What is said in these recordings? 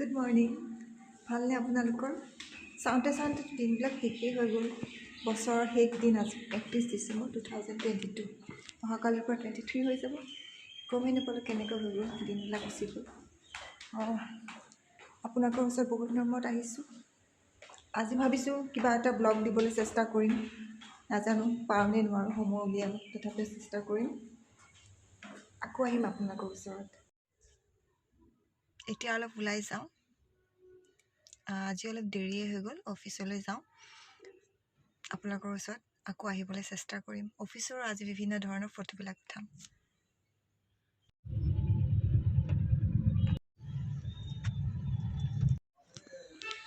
good morning ভালনে আপোনালোকৰ চাওঁতে চাওঁতে দিনবিলাক শেষেই হৈ গ'ল বছৰৰ শেষ দিন আজি 31 ডিচেম্বৰ 2022 অহাকালিৰ পৰা 23 হৈ যাব গমেই নাপালোঁ কেনেকৈ হৈ গ'ল দিনবিলাক গুচি গ'ল আপোনালোকৰ ওচৰত বহুত দিনৰ মূৰত আহিছোঁ আজি ভাবিছোঁ কিবা এটা ব্লগ দিবলৈ চেষ্টা কৰিম নাজানো পাৰোঁনে নোৱাৰোঁ সময় উলিয়াম তথাপিও চেষ্টা কৰিম আকৌ আহিম আপোনালোকৰ ওচৰত এতিয়া অলপ ওলাই যাওঁ আজি অলপ দেৰিয়ে হৈ গ'ল অফিচলৈ যাওঁ আপোনালোকৰ ওচৰত আকৌ আহিবলৈ চেষ্টা কৰিম অফিচৰ আজি বিভিন্ন ধৰণৰ ফটোবিলাক উঠাম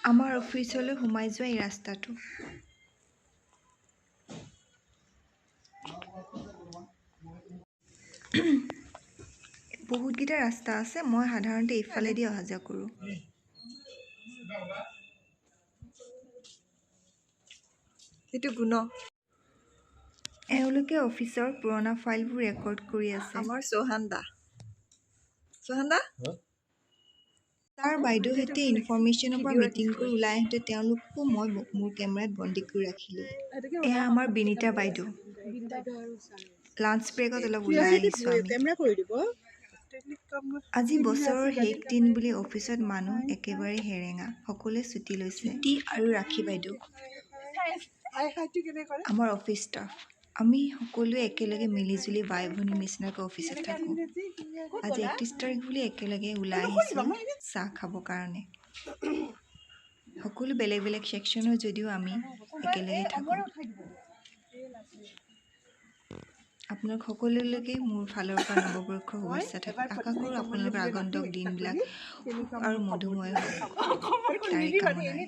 আমাৰ অফিচলৈ সোমাই যোৱা এই ৰাস্তাটো বহুতকেইটা ৰাস্তা আছে মই সাধাৰণতে এইফালেদি অহা যোৱা কৰোঁ সেইটো গুণ এওঁলোকে অফিচৰ পুৰণা ফাইলবোৰ ৰেকৰ্ড কৰি আছে আমাৰ চৌহান দা তাৰ বাইদেউহঁতে ইনফৰ্মেশ্যনৰ পৰা মিটিং কৰি ওলাই আহোঁতে তেওঁলোকো মই মোৰ কেমেৰাত বন্দী কৰি ৰাখিলোঁ এয়া আমাৰ বিনীতা বাইদেউ লাঞ্চ ব্ৰেকত অলপ ওলাই আহিছোঁ আজি বছৰৰ শেষ দিন বুলি অফিচত মানুহ একেবাৰে হেৰেঙা সকলোৱে ছুটি লৈছে আৰু ৰাখী বাইদেউ আমাৰ অফিচ ষ্টাফ আমি সকলোৱে একেলগে মিলিজুলি বাই ভনীৰ নিচিনাকৈ অফিচত থাকোঁ আজি 31 তাৰিখ বুলি একেলগে ওলাই আহিছোঁ চাহ খাবৰ কাৰণে সকলো বেলেগ বেলেগ ছেকশ্যনৰ যদিও আমি একেলগে থাকোঁ আপোনালোক সকলোলৈকে মোৰ ফালৰ পৰা নৱবৰ্ষৰ শুভেচ্ছা থাকিল আশা কৰোঁ আপোনালোকৰ আগন্তুক দিনবিলাক সুখ আৰু মধুময় হওক তাৰে কামনাৰে